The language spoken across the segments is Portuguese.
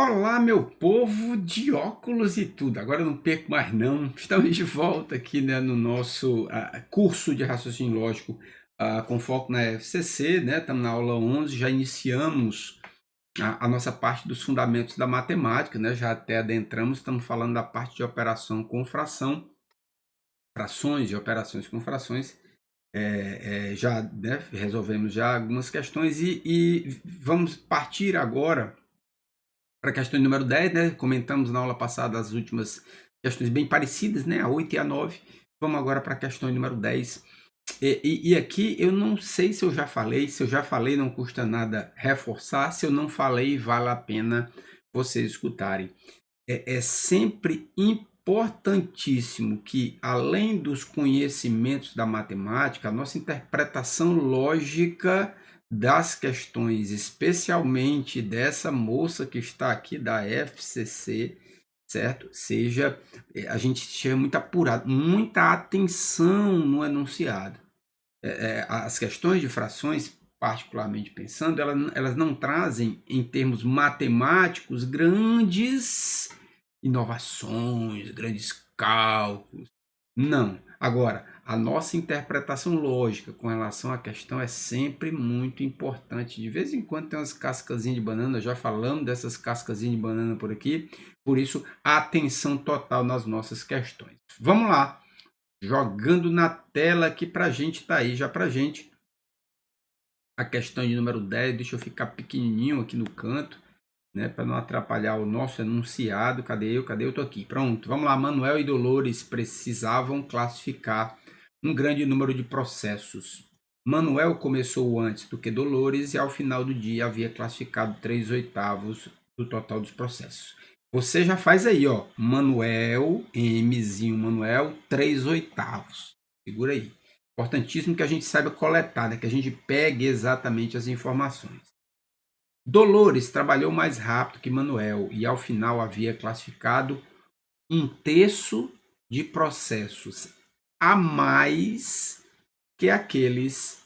Olá, meu povo de óculos e tudo. Agora eu não perco mais não. Estamos de volta aqui, né, no nosso curso de raciocínio lógico com foco na FCC, né? Estamos na aula 11, já iniciamos a nossa parte dos fundamentos da matemática, né? Já até adentramos, estamos falando da parte de operação com fração, frações e operações com frações. Já, né, resolvemos já algumas questões e vamos partir agora para a questão número 10, né? Comentamos na aula passada as últimas questões bem parecidas, né? A 8 e a 9. Vamos agora para a questão número 10. E aqui eu não sei se eu já falei, se eu já falei não custa nada reforçar, se eu não falei vale a pena vocês escutarem. É sempre importantíssimo que, além dos conhecimentos da matemática, a nossa interpretação lógica das questões, especialmente dessa moça que está aqui da FCC, certo? A gente seja muito apurado, muita atenção no enunciado. As questões de frações, particularmente pensando, elas não trazem, em termos matemáticos, grandes inovações, grandes cálculos. Não. Agora, a nossa interpretação lógica com relação à questão é sempre muito importante. De vez em quando tem umas cascazinhas de banana, já falamos dessas cascazinhas de banana por aqui, por isso, atenção total nas nossas questões. Vamos lá, jogando na tela aqui para a gente, tá aí já para a gente. A questão de número 10, deixa eu ficar pequenininho aqui no canto, né, para não atrapalhar o nosso enunciado. Cadê eu? Cadê eu? Tô aqui. Pronto, vamos lá. Manuel e Dolores precisavam classificar um grande número de processos. Manuel começou antes do que Dolores e ao final do dia havia classificado 3/8 do total dos processos. Você já faz aí, ó, Manuel, Mzinho Manuel, 3/8. Segura aí. Importantíssimo que a gente saiba coletar, né, que a gente pegue exatamente as informações. Dolores trabalhou mais rápido que Manuel e ao final havia classificado 1/3 de processos a mais que aqueles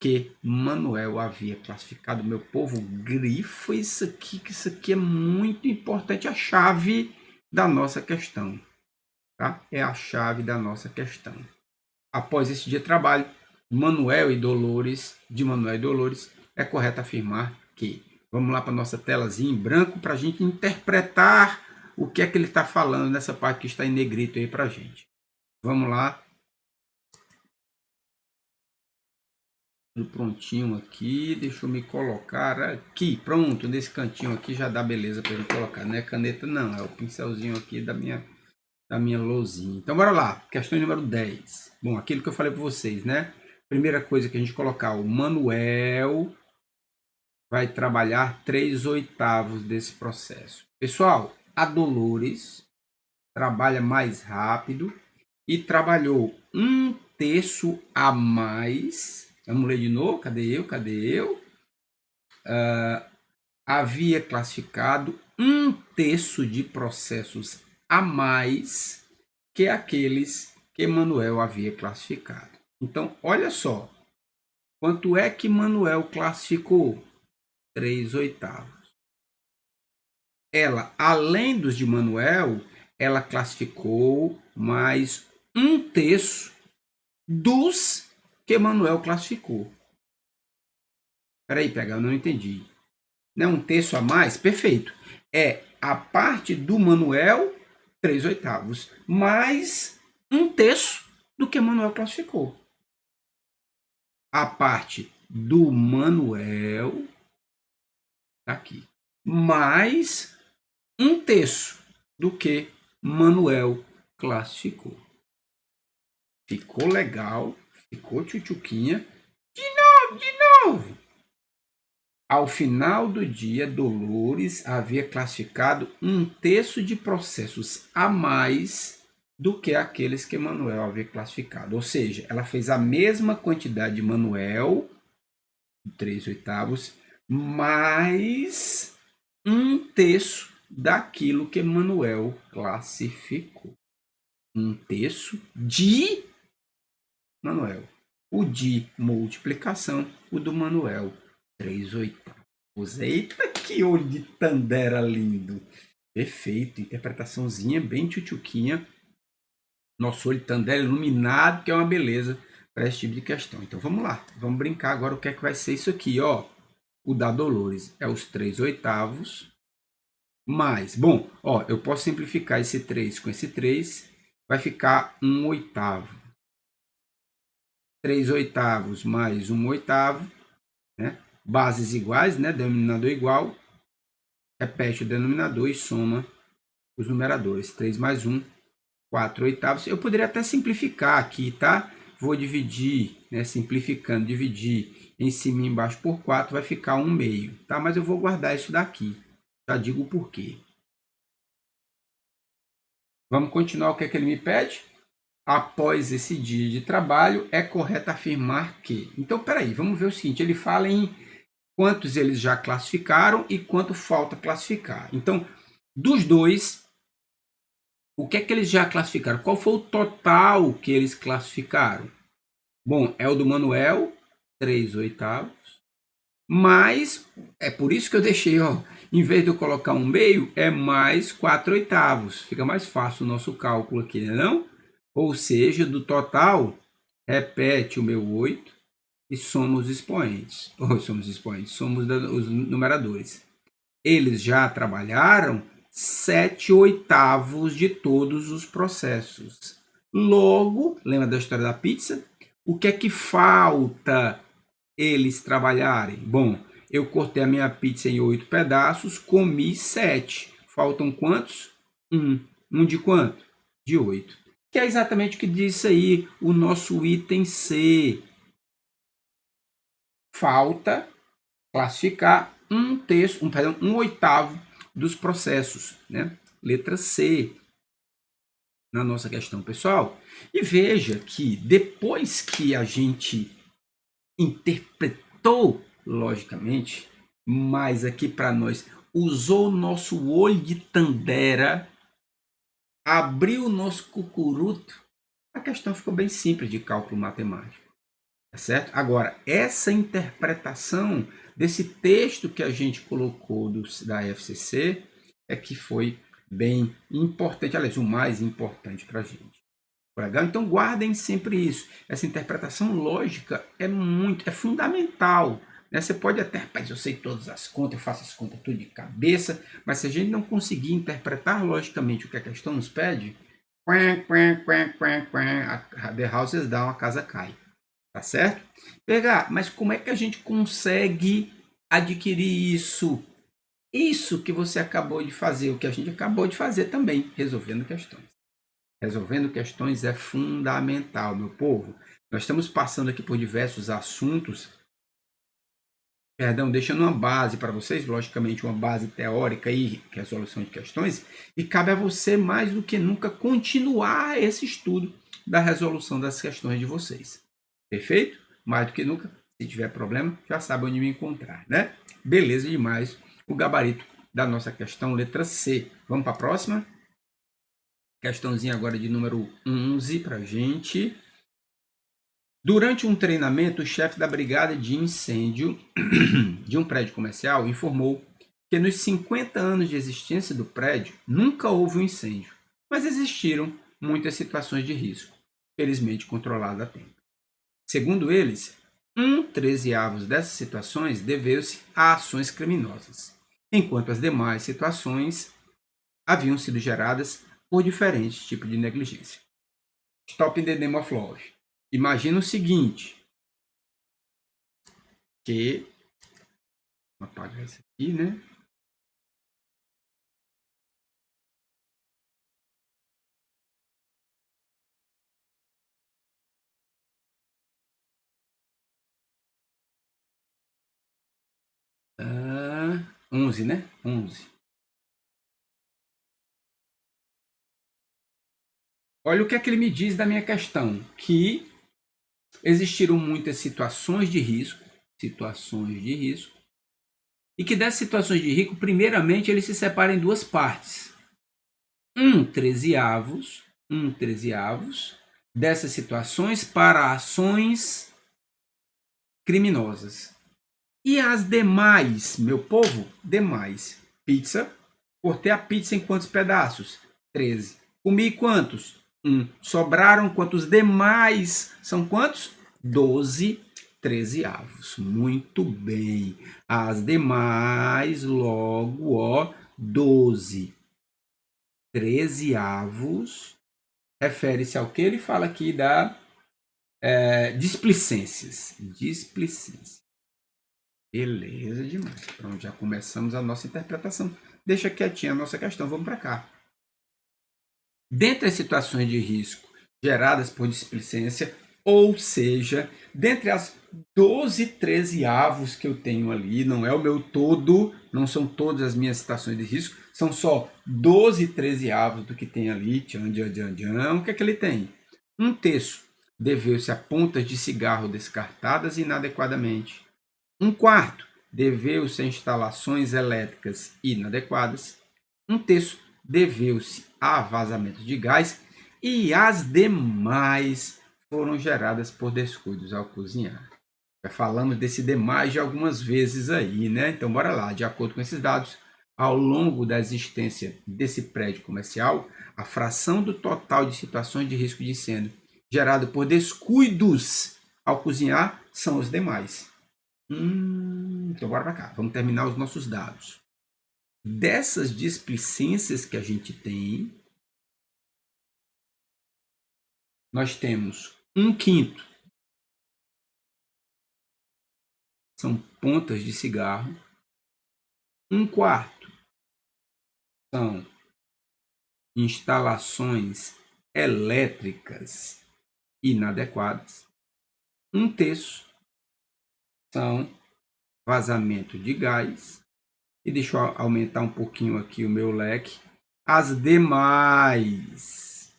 que Manuel havia classificado. Meu povo, grifa isso aqui, que isso aqui é muito importante, a chave da nossa questão, tá? É a chave da nossa questão. Após esse dia de trabalho, de Manuel e Dolores, é correto afirmar que... Vamos lá para a nossa telazinha em branco para a gente interpretar o que é que ele está falando nessa parte que está em negrito aí para a gente. Vamos lá. Tudo prontinho aqui. Deixa eu me colocar aqui. Pronto, nesse cantinho aqui já dá beleza para ele colocar. Não é caneta não, é o pincelzinho aqui da minha lousinha. Então bora lá. Questão número 10. Bom, aquilo que eu falei para vocês, né? Primeira coisa que a gente colocar, o Manuel vai trabalhar 3/8 desse processo. Pessoal, a Dolores trabalha mais rápido e trabalhou 1/3 a mais. Vamos ler de novo? Cadê eu? Cadê eu? Havia classificado 1/3 de processos a mais que aqueles que Manuel havia classificado. Então, olha só. Quanto é que Manuel classificou? 3/8. Ela, além dos de Manuel, ela classificou mais 1/3 dos que Manuel classificou. Peraí, eu não entendi. Não é 1/3 a mais? Perfeito. É a parte do Manuel, 3/8, mais 1/3 do que Manuel classificou. A parte do Manuel, tá aqui, mais 1/3 do que Manuel classificou. Ficou legal, ficou tchutchuquinha. De novo. Ao final do dia, Dolores havia classificado 1/3 de processos a mais do que aqueles que Manuel havia classificado. Ou seja, ela fez a mesma quantidade de Manuel, 3/8, mais 1/3 daquilo que Manuel classificou. 1/3 de Manuel. O de multiplicação, o do Manuel, 3/8. Eita, Que olho de Tandera lindo. Perfeito, interpretaçãozinha bem tchutchuquinha. Nosso olho de Tandera iluminado, que é uma beleza para esse tipo de questão. Então vamos lá, vamos brincar agora o que é que vai ser isso aqui, ó. O da Dolores é os 3/8 mais, bom, ó, eu posso simplificar esse 3 com esse 3, vai ficar 1/8. 3/8 mais 1/8, né? Bases iguais, né? Denominador igual. Repete o denominador e soma os numeradores. 3 mais 1, 4/8. Eu poderia até simplificar aqui, tá? Vou dividir, né? Simplificando, dividir em cima e embaixo por 4, vai ficar 1/2, tá? Mas eu vou guardar isso daqui. Já digo o porquê. Vamos continuar o que é que ele me pede? Após esse dia de trabalho, é correto afirmar que... Então, peraí, vamos ver o seguinte. Ele fala em quantos eles já classificaram e quanto falta classificar. Então, dos dois, o que é que eles já classificaram? Qual foi o total que eles classificaram? Bom, é o do Manuel, 3/8, mas é por isso que eu deixei, ó, em vez de eu colocar 1/2, é mais 4/8. Fica mais fácil o nosso cálculo aqui, né, não? Ou seja, do total, repete o meu 8 e soma os expoentes. Ou somos expoentes, somos os numeradores. Eles já trabalharam 7/8 de todos os processos. Logo, lembra da história da pizza? O que é que falta eles trabalharem? Bom, eu cortei a minha pizza em 8 pedaços, comi 7. Faltam quantos? 1. 1 de quanto? De 8. Que é exatamente o que diz aí o nosso item C. Falta classificar 1/8 dos processos, né? Letra C na nossa questão, pessoal. E veja que depois que a gente interpretou logicamente, mas aqui para nós usou o nosso olho de Tandera, abriu o nosso cucuruto, a questão ficou bem simples de cálculo matemático. Tá certo? Agora, essa interpretação desse texto que a gente colocou da FCC é que foi bem importante, aliás, o mais importante para a gente. Legal? Então, guardem sempre isso. Essa interpretação lógica é fundamental. Né? Você pode até, rapaz, eu sei todas as contas, eu faço as contas tudo de cabeça, mas se a gente não conseguir interpretar logicamente o que a questão nos pede, a the house is down, a casa cai. Tá certo? Pegar, mas como é que a gente consegue adquirir isso? Isso que você acabou de fazer, o que a gente acabou de fazer também, resolvendo questões. Resolvendo questões é fundamental, meu povo. Nós estamos passando aqui por diversos assuntos, deixando uma base para vocês, logicamente uma base teórica e resolução de questões, e cabe a você mais do que nunca continuar esse estudo da resolução das questões de vocês. Perfeito? Mais do que nunca, se tiver problema, já sabe onde me encontrar, né? Beleza demais o gabarito da nossa questão, letra C. Vamos para a próxima? Questãozinha agora de número 11 para a gente. Durante um treinamento, o chefe da brigada de incêndio de um prédio comercial informou que nos 50 anos de existência do prédio nunca houve um incêndio, mas existiram muitas situações de risco, felizmente controladas a tempo. Segundo eles, 1/13 dessas situações deveu-se a ações criminosas, enquanto as demais situações haviam sido geradas por diferentes tipos de negligência. Stop in the name of love. Imagina o seguinte, que... Vou apagar isso aqui, né? Ah, 11, né? 11. Olha o que é que ele me diz da minha questão, que existiram muitas situações de risco, e que dessas situações de risco, primeiramente, ele se separa em duas partes. 1/13 dessas situações para ações criminosas. E as demais, meu povo? Demais. Pizza. Cortei a pizza em quantos pedaços? 13. Comi quantos? 1. Sobraram quantos? Demais são quantos? 12 trezeavos. Muito bem. As demais, logo, ó, 12 trezeavos. Refere-se ao que ele fala aqui da displicências. Displicência. Beleza demais. Pronto, já começamos a nossa interpretação. Deixa quietinha a nossa questão, vamos para cá. Dentre as situações de risco geradas por displicência, ou seja, dentre as 12 trezeavos que eu tenho ali, não é o meu todo, não são todas as minhas situações de risco, são só 12 trezeavos do que tem ali, tchan, tchan, tchan, tchan. O que é que ele tem? 1/3 deveu-se a pontas de cigarro descartadas inadequadamente. 1/4 deveu-se a instalações elétricas inadequadas. 1/3 deveu-se a vazamento de gás e as demais foram geradas por descuidos ao cozinhar. Já falamos desse demais de algumas vezes aí, né? Então, bora lá. De acordo com esses dados, ao longo da existência desse prédio comercial, a fração do total de situações de risco de incêndio gerado por descuidos ao cozinhar são os demais. Então, bora para cá. Vamos terminar os nossos dados. Dessas displicências que a gente tem, nós temos 1/5 são pontas de cigarro, 1/4 são instalações elétricas inadequadas, 1/3 são vazamento de gás, e deixa eu aumentar um pouquinho aqui o meu leque, as demais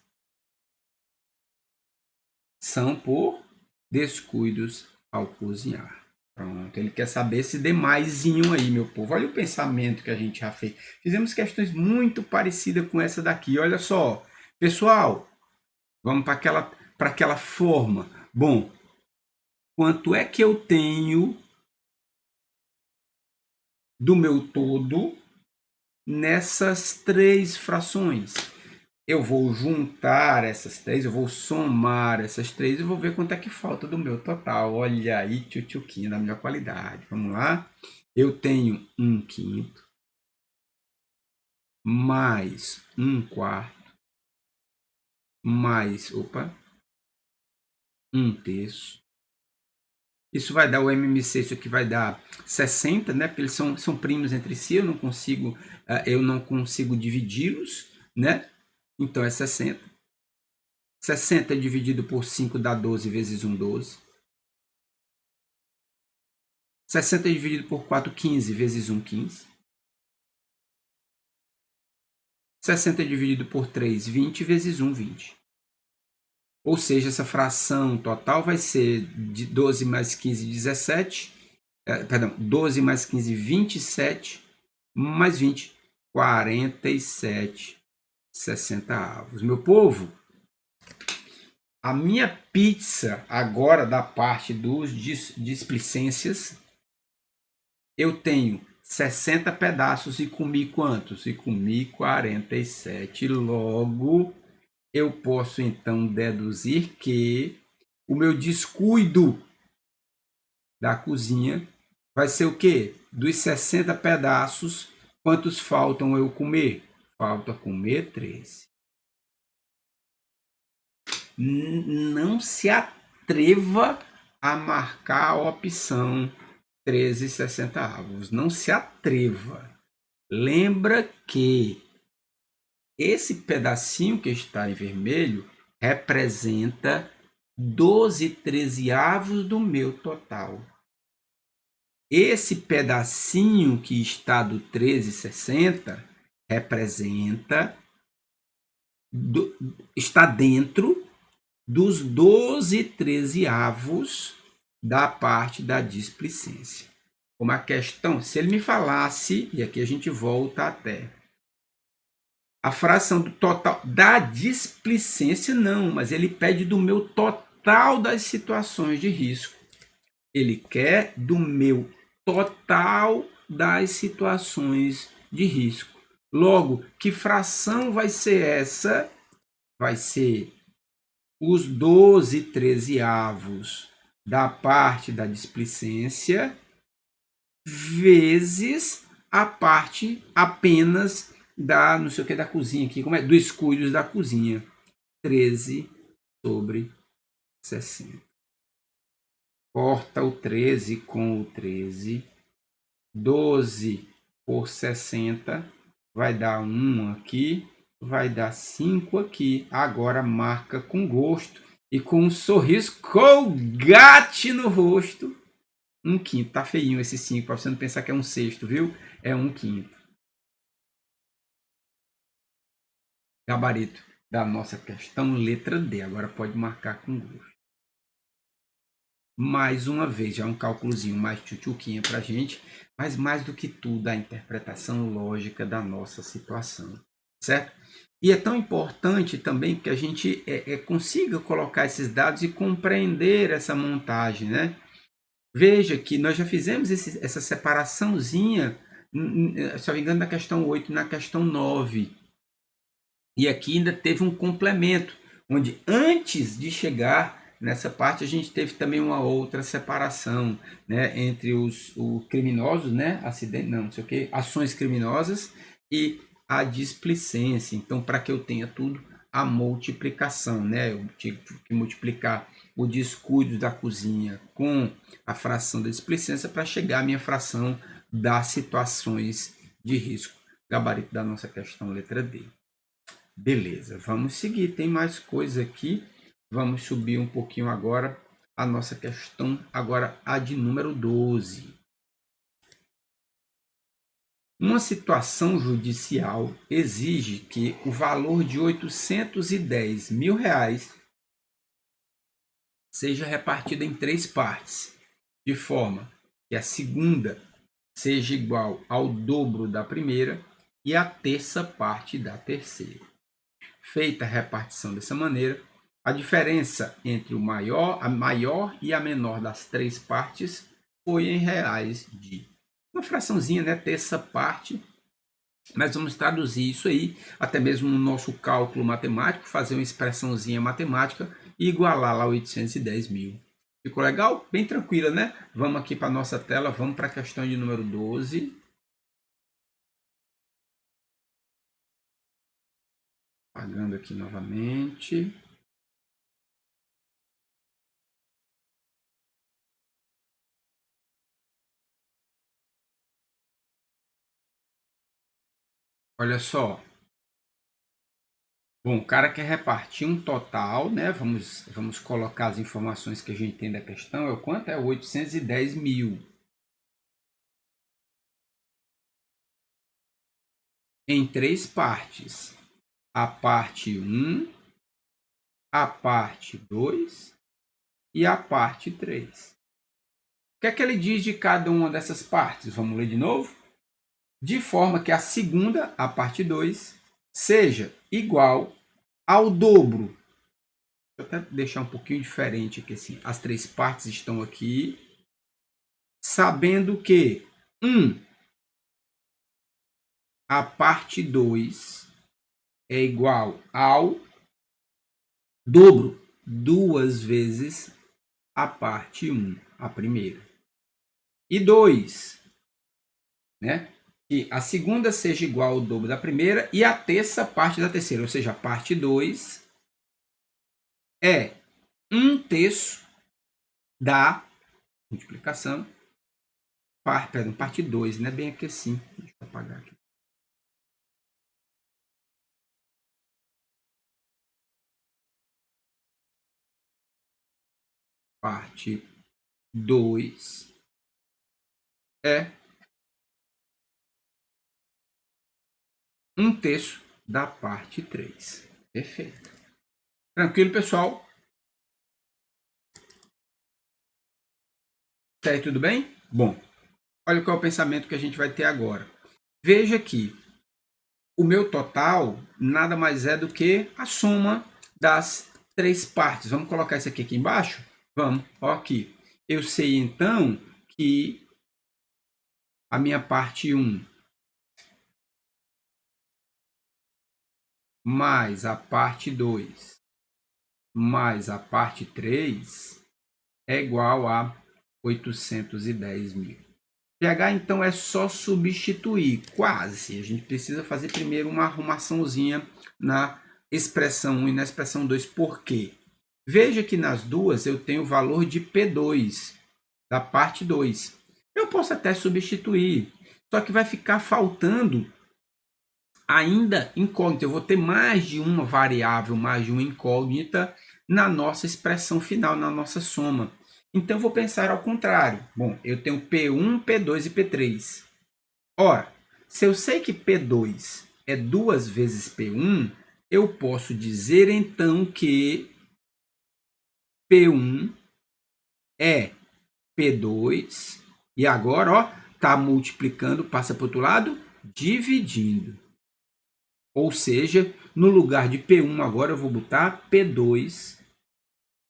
são por descuidos ao cozinhar. Pronto, ele quer saber esse demaisinho aí, meu povo. Olha o pensamento que a gente já fez. Fizemos questões muito parecidas com essa daqui. Olha só, pessoal, vamos para aquela forma. Bom, quanto é que eu tenho do meu todo nessas 3 frações? Eu vou juntar essas 3, eu vou somar essas 3 e vou ver quanto é que falta do meu total. Olha aí, tchutchuquinha da melhor qualidade. Vamos lá? Eu tenho 1/5 mais 1/4 mais, 1/3. Isso vai dar o MMC, isso aqui vai dar 60, né? Porque eles são primos entre si, eu não consigo dividi-los, né? Então é 60. 60 dividido por 5 dá 12 vezes 1, 12. 60 dividido por 4, 15 vezes 1, 15. 60 dividido por 3, 20 vezes 1, 20. Ou seja, essa fração total vai ser de 12 mais 15, 17. 12 mais 15, 27. Mais 20, 47 60avos. Meu povo, a minha pizza agora da parte dos displicências, eu tenho 60 pedaços e comi quantos? E comi 47. Logo, eu posso então deduzir que o meu descuido da cozinha vai ser o quê? Dos 60 pedaços, quantos faltam eu comer? Falta comer 13. Não se atreva a marcar a opção 13 60avos. Não se atreva. Lembra que esse pedacinho que está em vermelho representa 12 trezeavos do meu total. Esse pedacinho que está do 13,60 está dentro dos 12 trezeavos da parte da displicência. Como a questão, se ele me falasse, e aqui a gente volta até a fração do total da displicência, não, mas ele pede do meu total das situações de risco. Ele quer do meu total das situações de risco. Logo, que fração vai ser essa? Vai ser os 12/13 da parte da displicência vezes a parte apenas da, não sei o que, da cozinha aqui, como é? Dos cuidos da cozinha. 13/60. Corta o 13 com o 13. 12 por 60 vai dar 1 aqui, vai dar 5 aqui. Agora marca com gosto e com um sorriso Colgate no rosto. 1/5. Tá feinho esse 5, para você não pensar que é 1/6, viu? É 1/5. Gabarito da nossa questão, letra D. Agora pode marcar com gosto. Mais uma vez, já um cálculozinho mais tchutchuquinha para a gente, mas mais do que tudo, a interpretação lógica da nossa situação, certo? E é tão importante também que a gente consiga colocar esses dados e compreender essa montagem, né? Veja que nós já fizemos essa separaçãozinha, se não me engano, na questão 8 e na questão 9. E aqui ainda teve um complemento, onde antes de chegar nessa parte a gente teve também uma outra separação, né, entre os criminosos, né, acidente, não sei o que, ações criminosas e a displicência. Então, para que eu tenha tudo, a multiplicação, né, eu tive que multiplicar o descuido da cozinha com a fração da displicência para chegar à minha fração das situações de risco. Gabarito da nossa questão, letra D. Beleza, vamos seguir. Tem mais coisa aqui. Vamos subir um pouquinho agora a nossa questão, agora a de número 12. Uma situação judicial exige que o valor de R$ 810 mil seja repartido em 3 partes, de forma que a segunda seja igual ao dobro da primeira e a terça parte da terceira. Feita a repartição dessa maneira, a diferença entre a maior e a menor das 3 partes foi em reais de uma fraçãozinha, né? Terça parte. Mas vamos traduzir isso aí, até mesmo no nosso cálculo matemático, fazer uma expressãozinha matemática e igualar lá 810 mil. Ficou legal? Bem tranquila, né? Vamos aqui para a nossa tela, vamos para a questão de número 12. Apagando aqui novamente. Olha só. Bom, o cara quer repartir um total, né? Vamos colocar as informações que a gente tem da questão. É o quanto? É 810 mil. Em 3 partes. A parte 1, a parte 2 e a parte 3. O que é que ele diz de cada uma dessas partes? Vamos ler de novo? De forma que a segunda, a parte 2, seja igual ao dobro. Vou até deixar um pouquinho diferente aqui, assim. As 3 partes estão aqui, sabendo que 1, a parte 2 é igual ao dobro, 2 vezes a parte 1, a primeira. E 2, né? Que a segunda seja igual ao dobro da primeira e a terça parte da terceira, ou seja, a parte 2 é 1/3 da multiplicação, parte 2, não é bem aqui assim, deixa eu apagar aqui. Parte 2 é 1/3 da parte 3. Perfeito. Tranquilo, pessoal? Tá aí, tudo bem? Bom, olha qual é o pensamento que a gente vai ter agora. Veja que o meu total nada mais é do que a soma das 3 partes. Vamos colocar isso aqui embaixo? Vamos, ó aqui. Eu sei então que a minha parte 1 mais a parte 2 mais a parte 3 é igual a 810 mil. pH, então, é só substituir, quase. A gente precisa fazer primeiro uma arrumaçãozinha na expressão 1 e na expressão 2. Por quê? Veja que nas duas eu tenho o valor de P2, da parte 2. Eu posso até substituir, só que vai ficar faltando ainda incógnita. Eu vou ter mais de uma variável, mais de uma incógnita na nossa expressão final, na nossa soma. Então, eu vou pensar ao contrário. Bom, eu tenho P1, P2 e P3. Ora, se eu sei que P2 é 2 vezes P1, eu posso dizer, então, que P1 é P2. E agora, ó, está multiplicando, passa para o outro lado, dividindo. Ou seja, no lugar de P1 agora eu vou botar P2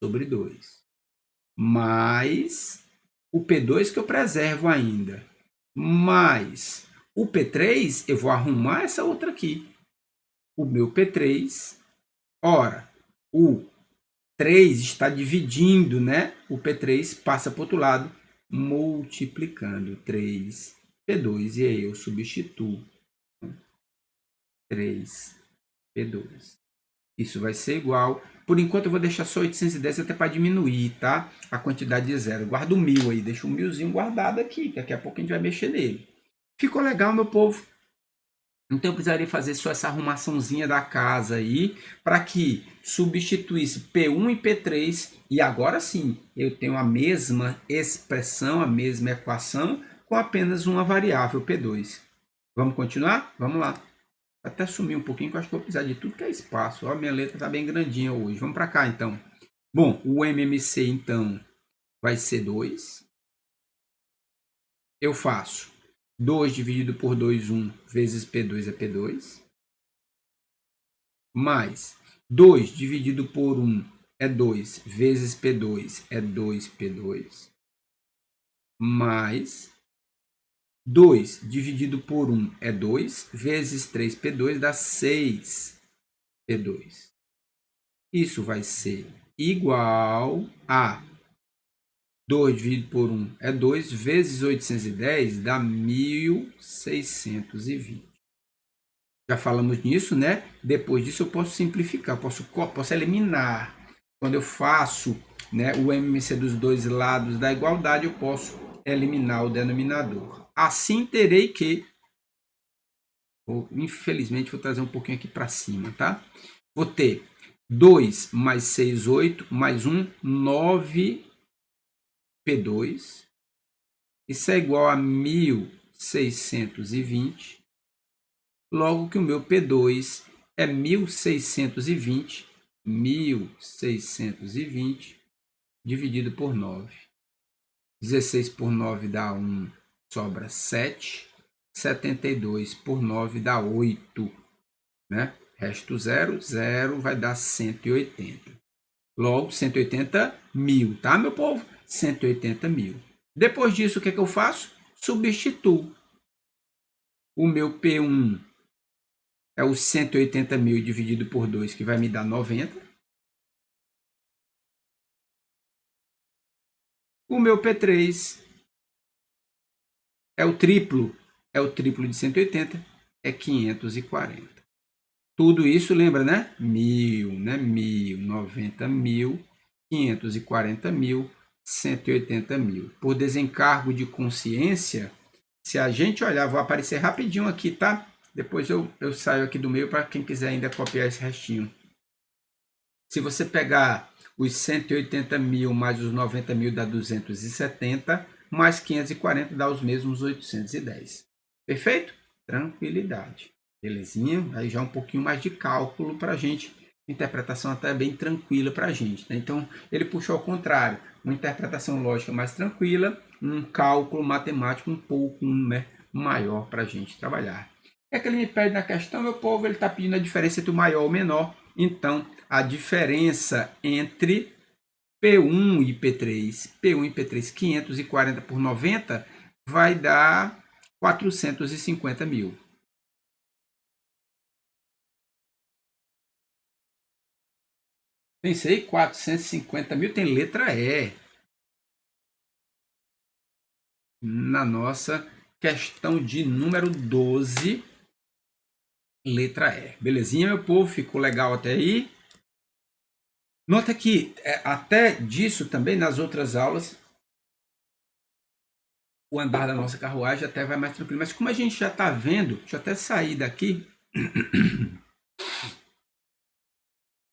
sobre 2. Mais o P2 que eu preservo ainda. Mais o P3, eu vou arrumar essa outra aqui. O meu P3. Ora, o 3 está dividindo, né? O P3 passa para o outro lado, multiplicando 3 P2. E aí eu substituo 3 P2. Isso vai ser igual. Por enquanto eu vou deixar só 810 até para diminuir, tá? A quantidade de zero. Guarda o 1000 aí, deixa o 1000zinho guardado aqui, que daqui a pouco a gente vai mexer nele. Ficou legal, meu povo? Então eu precisaria fazer só essa arrumaçãozinha da casa aí, para que substituísse P1 e P3, e agora sim, eu tenho a mesma expressão, a mesma equação, com apenas uma variável P2. Vamos continuar? Vamos lá. Até sumir um pouquinho, que eu acho que vou precisar de tudo que é espaço. Ó, minha letra está bem grandinha hoje. Vamos para cá, então. Bom, o MMC, então, vai ser 2. Eu faço 2 dividido por 2, 1, vezes P2 é P2. Mais 2 dividido por 1 é 2, vezes P2 é 2P2. Mais 2 dividido por 1 é 2, vezes 3P2 dá 6P2. Isso vai ser igual a 2 dividido por 1 é 2, vezes 810 dá 1620. Já falamos nisso, né? Depois disso eu posso simplificar, posso eliminar. Quando eu faço, né, o MMC dos dois lados da igualdade, eu posso eliminar o denominador. Assim terei que, infelizmente, vou trazer um pouquinho aqui para cima, tá? Vou ter 2 mais 6, 8, mais 1, 9P2. Isso é igual a 1620. Logo que o meu P2 é 1620 dividido por 9. 16 por 9 dá 1, sobra 7. 72 por 9 dá 8, né? Resto 0, 0 vai dar 180. Logo, 180 mil, tá, meu povo? 180 mil. Depois disso, o que é que eu faço? Substituo. O meu P1 é os 180 mil dividido por 2, que vai me dar 90. O meu P3 é o triplo de 180, é 540. Tudo isso, lembra, né? 1000, né? 1000, 90 mil, 540 mil, 180 mil. Por desencargo de consciência, se a gente olhar, vou aparecer rapidinho aqui, tá? Depois eu saio aqui do meio para quem quiser ainda copiar esse restinho. Se você pegar os 180 mil mais os 90 mil dá 270, mais 540 dá os mesmos 810. Perfeito? Tranquilidade. Belezinha? Aí já um pouquinho mais de cálculo para a gente. Interpretação até bem tranquila para a gente. Né? Então, ele puxou ao contrário. Uma interpretação lógica mais tranquila, um cálculo matemático um pouco maior para a gente trabalhar. É que ele me pede na questão, meu povo, ele está pedindo a diferença entre o maior e o menor. Então, a diferença entre P1 e P3, 540 por 90, vai dar 450 mil. Pensei, 450 mil tem letra E na nossa questão de número 12, letra E. Belezinha, meu povo? Ficou legal até aí? Nota que até disso também nas outras aulas o andar da nossa carruagem até vai mais tranquilo. Mas como a gente já está vendo, deixa eu até sair daqui.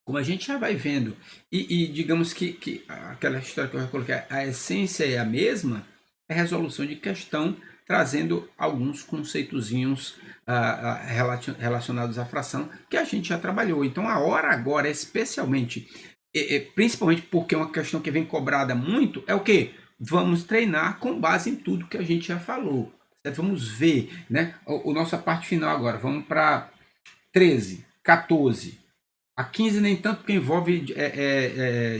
Como a gente já vai vendo, e digamos que aquela história que eu já coloquei, a essência é a mesma, é a resolução de questão, trazendo alguns conceitozinhos relacionados à fração que a gente já trabalhou. Então a hora agora, especialmente, principalmente porque é uma questão que vem cobrada muito, é o quê? Vamos treinar com base em tudo que a gente já falou. Certo? Vamos ver, né? A nossa parte final agora. Vamos para 13, 14. A 15 nem tanto, porque envolve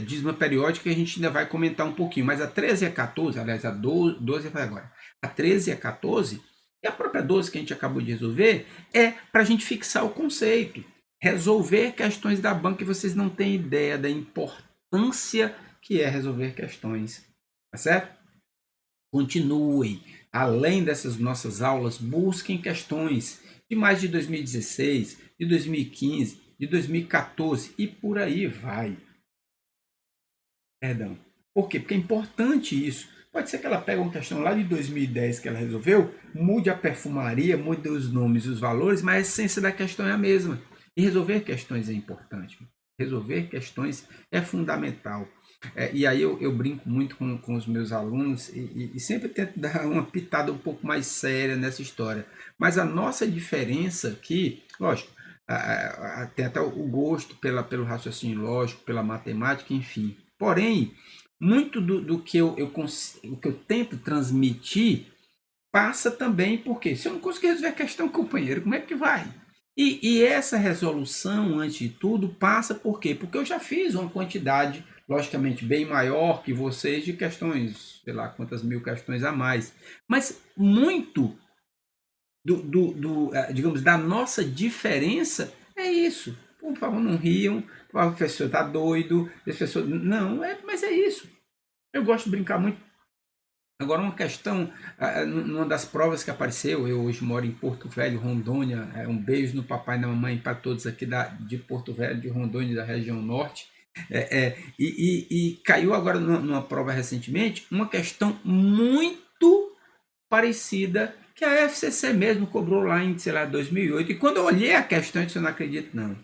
dízima periódica, que a gente ainda vai comentar um pouquinho. Mas a 13 e a 14, aliás, a 12 vai agora. A 13 e a 14, e a própria 12 que a gente acabou de resolver, é para a gente fixar o conceito. Resolver questões da banca, e vocês não têm ideia da importância que é resolver questões. Tá certo? Continuem. Além dessas nossas aulas, busquem questões de mais de 2016, de 2015, de 2014 e por aí vai. Perdão. Por quê? Porque é importante isso. Pode ser que ela pegue uma questão lá de 2010 que ela resolveu, mude a perfumaria, mude os nomes e os valores, mas a essência da questão é a mesma. E resolver questões é importante. Resolver questões é fundamental. E aí eu brinco muito com os meus alunos e sempre tento dar uma pitada um pouco mais séria nessa história. Mas a nossa diferença aqui, lógico, tem até o gosto pelo raciocínio lógico, pela matemática, enfim. Porém, muito do que o que eu tento transmitir passa também porque se eu não conseguir resolver a questão, companheiro, como é que vai? E essa resolução, antes de tudo, passa por quê? Porque eu já fiz uma quantidade, logicamente, bem maior que vocês de questões, sei lá quantas mil questões a mais. Mas muito digamos, da nossa diferença é isso. Por favor, não riam. O professor está doido. Professor... Não, mas é isso. Eu gosto de brincar muito. Agora, uma questão, numa das provas que apareceu, eu hoje moro em Porto Velho, Rondônia, um beijo no papai e na mamãe para todos aqui de Porto Velho, de Rondônia, da região norte. E caiu agora numa prova recentemente uma questão muito parecida que a FCC mesmo cobrou lá em, sei lá, 2008. E quando eu olhei a questão, eu disse, eu não acredito não.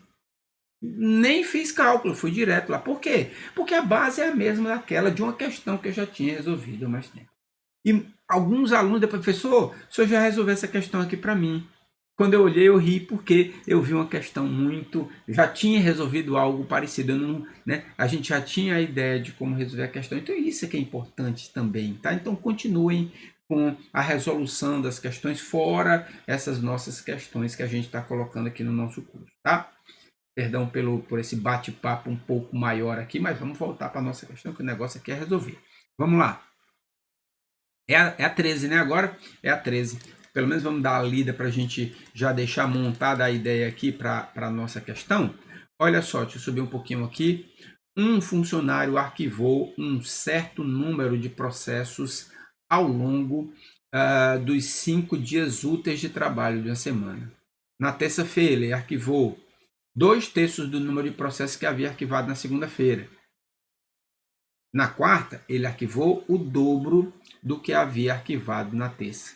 Nem fiz cálculo, fui direto lá. Por quê? Porque a base é a mesma daquela de uma questão que eu já tinha resolvido há mais tempo. E alguns alunos depois, professor, o senhor já resolveu essa questão aqui para mim. Quando eu olhei, eu ri porque eu vi uma questão muito... Já tinha resolvido algo parecido. Não, né? A gente já tinha a ideia de como resolver a questão. Então, isso é que é importante também. Tá? Então, continuem com a resolução das questões, fora essas nossas questões que a gente está colocando aqui no nosso curso. Tá? Perdão por esse bate-papo um pouco maior aqui, mas vamos voltar para a nossa questão, que o negócio aqui é resolver. Vamos lá. É a 13, né? Agora é a 13. Pelo menos vamos dar a lida para a gente já deixar montada a ideia aqui para a nossa questão. Olha só, deixa eu subir um pouquinho aqui. Um funcionário arquivou um certo número de processos ao longo dos 5 dias úteis de trabalho de uma semana. Na terça-feira, ele arquivou 2/3 do número de processos que havia arquivado na segunda-feira. Na quarta, ele arquivou o dobro do que havia arquivado na terça.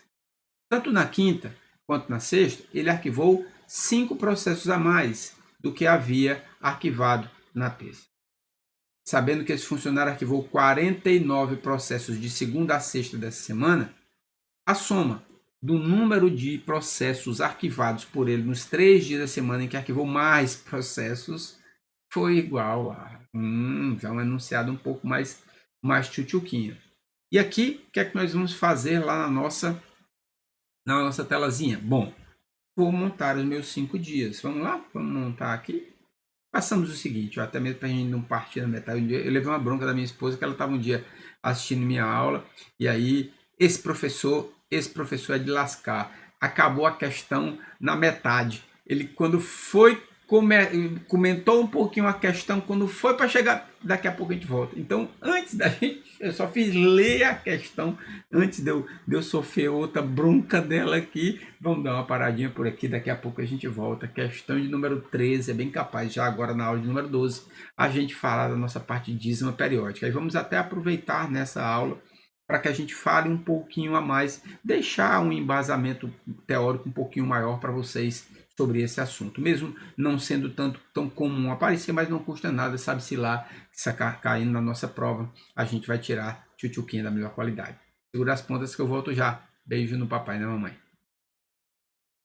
Tanto na quinta quanto na sexta, ele arquivou 5 processos a mais do que havia arquivado na terça. Sabendo que esse funcionário arquivou 49 processos de segunda a sexta dessa semana, a soma do número de processos arquivados por ele nos 3 dias da semana em que arquivou mais processos foi igual a já um enunciado um pouco mais tchutchuquinha. E aqui, o que é que nós vamos fazer lá na nossa telazinha? Bom, vou montar os meus 5 dias. Vamos lá? Vamos montar aqui. Passamos o seguinte, até mesmo para a gente não partir na metade. Eu levei uma bronca da minha esposa, que ela estava um dia assistindo minha aula, e aí esse professor esse professor é de lascar. Acabou a questão na metade. Ele, quando foi, comentou um pouquinho a questão, quando foi para chegar, daqui a pouco a gente volta. Então, antes da gente, eu só fiz ler a questão, antes de eu sofrer outra bronca dela aqui. Vamos dar uma paradinha por aqui, daqui a pouco a gente volta. Questão de número 13, é bem capaz, já agora na aula de número 12, a gente falar da nossa parte de dízima periódica. Aí vamos até aproveitar nessa aula para que a gente fale um pouquinho a mais, deixar um embasamento teórico um pouquinho maior para vocês sobre esse assunto. Mesmo não sendo tão comum aparecer, mas não custa nada, sabe-se lá, se caindo na nossa prova, a gente vai tirar tchutchuquinha da melhor qualidade. Segura as pontas que eu volto já. Beijo no papai e na mamãe.